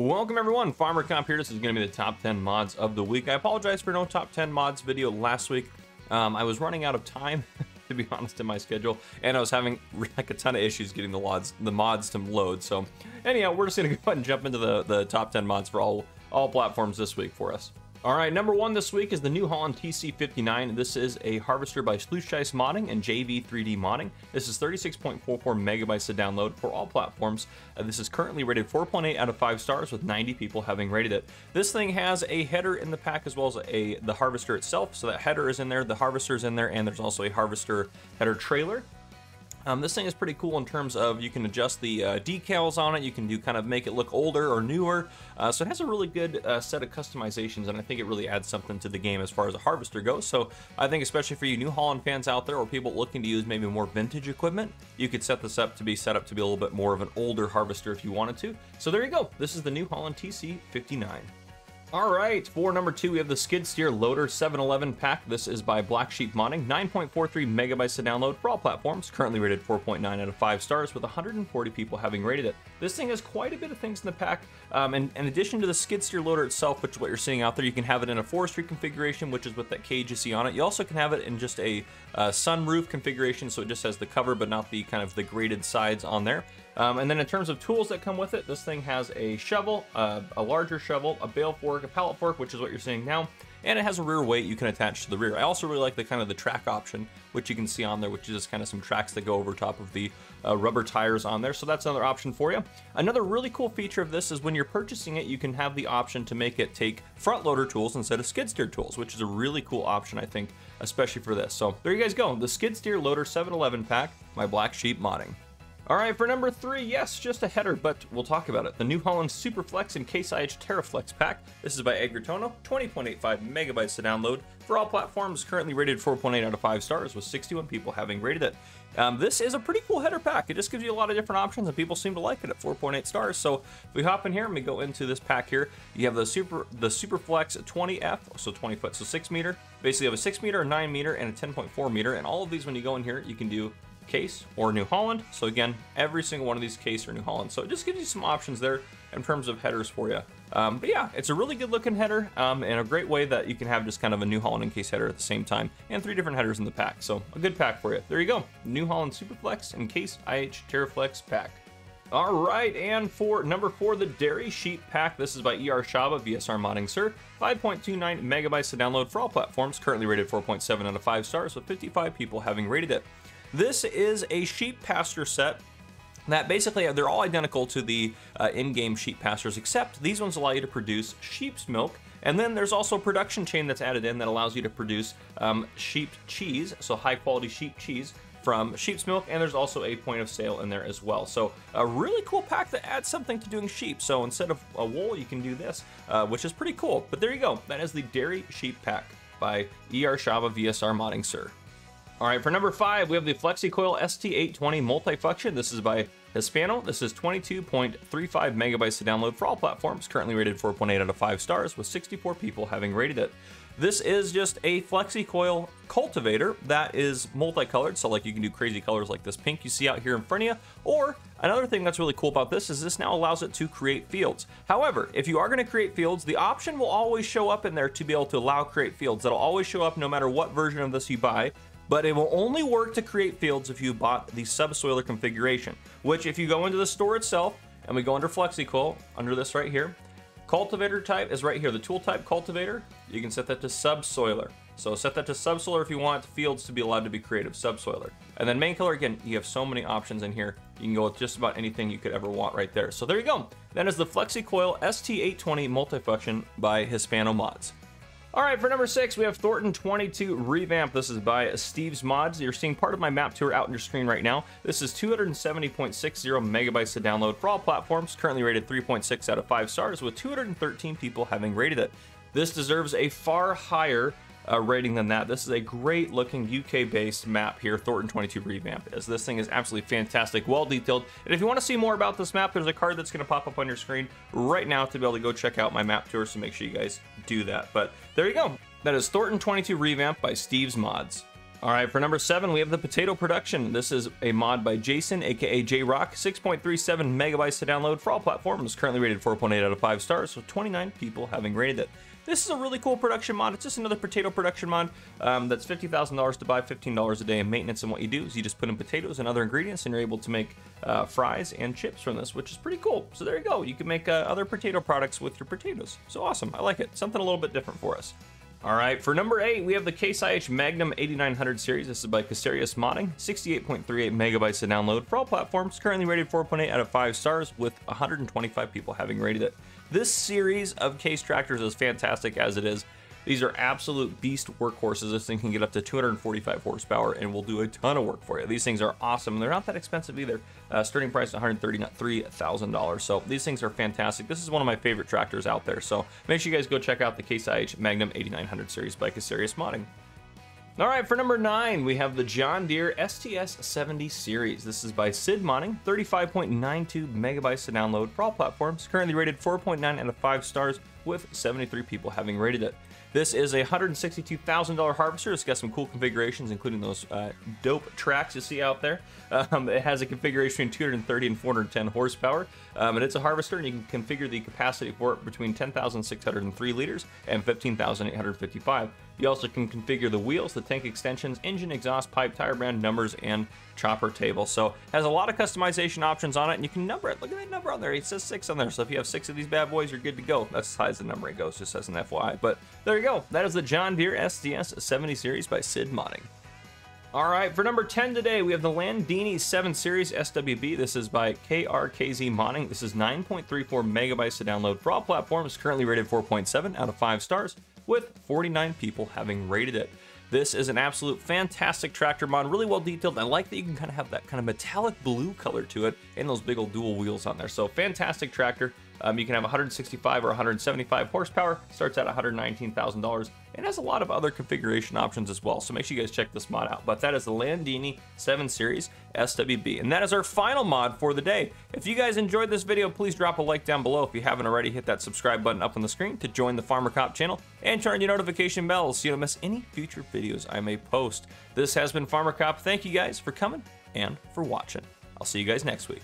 Welcome everyone, Farmer Comp here. This is going to be the top 10 mods of the week. I apologize for no top 10 mods video last week. I was running out of time, to be honest, in my schedule, and I was having like a ton of issues getting the mods to load. So anyhow, we're just going to go ahead and jump into the top 10 mods for all platforms this week for us. All right, number one this week is the new Holland TC59. This is a harvester by Sluice Modding and JV3D Modding. This is 36.44 megabytes to download for all platforms. This is currently rated 4.8 out of 5 stars with 90 people having rated it. This thing has a header in the pack as well as the harvester itself. So that header is in there, the harvester is in there, and there's also a harvester header trailer. This thing is pretty cool in terms of you can adjust the decals on it. You can kind of make it look older or newer. So it has a really good set of customizations, and I think it really adds something to the game as far as a harvester goes. So I think especially for you New Holland fans out there or people looking to use maybe more vintage equipment, you could set this up to be a little bit more of an older harvester if you wanted to. So there you go. This is the new Holland TC59. All right, for number two, we have the Skid Steer Loader 711 pack. This is by Black Sheep Modding, 9.43 megabytes to download for all platforms, currently rated 4.9 out of 5 stars with 140 people having rated it. This thing has quite a bit of things in the pack, and in addition to the Skid Steer Loader itself, which is what you're seeing out there, you can have it in a forestry configuration, which is with that cage you see on it. You also can have it in just a sunroof configuration, so it just has the cover but not the kind of the graded sides on there. And then in terms of tools that come with it, this thing has a shovel, a larger shovel, a bale fork, a pallet fork, which is what you're seeing now, and it has a rear weight you can attach to the rear. I also really like the kind of the track option, which you can see on there, which is just kind of some tracks that go over top of the rubber tires on there. So that's another option for you. Another really cool feature of this is when you're purchasing it, you can have the option to make it take front loader tools instead of skid steer tools, which is a really cool option, I think, especially for this. So there you guys go, the Skid Steer Loader 711 pack by Black Sheep Modding. All right, for number three, yes, just a header, but we'll talk about it. The new Holland Superflex and Case IH TerraFlex pack. This is by Agritono, 20.85 megabytes to download for all platforms, currently rated 4.8 out of 5 stars with 61 people having rated it. This is a pretty cool header pack. It just gives you a lot of different options, and people seem to like it at 4.8 stars. So if we hop in here and we go into this pack here, you have the Superflex 20F, so 20 foot, so 6 meter. Basically, you have a 6 meter, a 9 meter, and a 10.4 meter, and all of these, when you go in here, you can do Case or New Holland. So again, every single one of these Case or New Holland. So it just gives you some options there in terms of headers for you. But yeah, it's a really good looking header and a great way that you can have just kind of a New Holland and Case header at the same time, and 3 different headers in the pack. So a good pack for you. There you go, New Holland Superflex and Case IH TerraFlex pack. All right, and for number 4, the Dairy Sheep pack. This is by ER Shaba VSR Modding Sir. 5.29 megabytes to download for all platforms, currently rated 4.7 out of 5 stars with 55 people having rated it. This is a sheep pasture set that basically, they're all identical to the in-game sheep pastures, except these ones allow you to produce sheep's milk. And then there's also a production chain that's added in that allows you to produce sheep cheese, so high quality sheep cheese from sheep's milk, and there's also a point of sale in there as well. So a really cool pack that adds something to doing sheep. So instead of a wool, you can do this, which is pretty cool. But there you go, that is the Dairy Sheep pack by ER Shaba VSR Modding Sir. All right, for number 5, we have the Flexi Coil ST820 Multifunction. This is by Hispano. This is 22.35 megabytes to download for all platforms, currently rated 4.8 out of 5 stars with 64 people having rated it. This is just a Flexi Coil cultivator that is multicolored, so like you can do crazy colors like this pink you see out here in front of you, or another thing that's really cool about this is this now allows it to create fields. However, if you are going to create fields, the option will always show up in there to be able to allow create fields. That'll always show up no matter what version of this you buy. But it will only work to create fields if you bought the subsoiler configuration, which if you go into the store itself and we go under Flexi Coil, under this right here, cultivator type is right here, the tool type cultivator, you can set that to subsoiler. So set that to subsoiler if you want fields to be allowed to be created, subsoiler. And then main color, again, you have so many options in here. You can go with just about anything you could ever want right there. So there you go. That is the Flexi Coil ST820 Multifunction by Hispano Mods. All right, for number 6, we have Thornton 22 Revamp. This is by Steve's Mods. You're seeing part of my map tour out on your screen right now. This is 270.60 megabytes to download for all platforms, currently rated 3.6 out of 5 stars with 213 people having rated it. This deserves a far higher rating than that. This is a great looking UK based map here, Thornton 22 Revamp is. This thing is absolutely fantastic, well detailed. And if you want to see more about this map, there's a card that's going to pop up on your screen right now to be able to go check out my map tour, so make sure you guys do that. But there you go. That is Thornton 22 Revamp by Steve's Mods. All right, for number 7, we have the Potato Production. This is a mod by Jason, aka J-Rock, 6.37 megabytes to download for all platforms. Currently rated 4.8 out of 5 stars, with 29 people having rated it. This is a really cool production mod. It's just another potato production mod that's $50,000 to buy, $15 a day in maintenance. And what you do is you just put in potatoes and other ingredients, and you're able to make fries and chips from this, which is pretty cool. So there you go. You can make other potato products with your potatoes. So awesome. I like it. Something a little bit different for us. All right, for number 8, we have the IH Magnum 8900 series. This is by Casarius Modding, 68.38 megabytes to download for all platforms. Currently rated 4.8 out of 5 stars, with 125 people having rated it. This series of case tractors is fantastic as it is. These are absolute beast workhorses. This thing can get up to 245 horsepower and will do a ton of work for you. These things are awesome. They're not that expensive either. Starting price $133,000. So these things are fantastic. This is one of my favorite tractors out there. So make sure you guys go check out the IH Magnum 8900 series by Casarius Modding. All right, for number 9, we have the John Deere STS70 series. This is by Sid Modding, 35.92 megabytes to download for all platforms. Currently rated 4.9 out of 5 stars, with 73 people having rated it. This is a $162,000 harvester. It's got some cool configurations, including those dope tracks you see out there. It has a configuration between 230 and 410 horsepower, and it's a harvester, and you can configure the capacity for it between 10,603 liters and 15,855. You also can configure the wheels, the tank extensions, engine, exhaust, pipe, tire brand, numbers, and chopper table. So has a lot of customization options on it, and you can number it. Look at that number on there. It says 6 on there. So if you have 6 of these bad boys, you're good to go. That's as high as the numbering goes, just as an FYI. But there you go. That is the John Deere STS70 series by Sid Modding. All right, for number 10 today, we have the Landini 7 Series SWB. This is by KRKZ Modding. This is 9.34 megabytes to download for all platforms. Currently rated 4.7 out of 5 stars, with 49 people having rated it. This is an absolute fantastic tractor mod, really well detailed. I like that you can kind of have that kind of metallic blue color to it and those big old dual wheels on there. So fantastic tractor. You can have 165 or 175 horsepower, starts at $119,000, and has a lot of other configuration options as well. So make sure you guys check this mod out. But that is the Landini 7 Series SWB. And that is our final mod for the day. If you guys enjoyed this video, please drop a like down below. If you haven't already, hit that subscribe button up on the screen to join the Farmer Cop channel, and turn on your notification bell so you don't miss any future videos I may post. This has been Farmer Cop. Thank you guys for coming and for watching. I'll see you guys next week.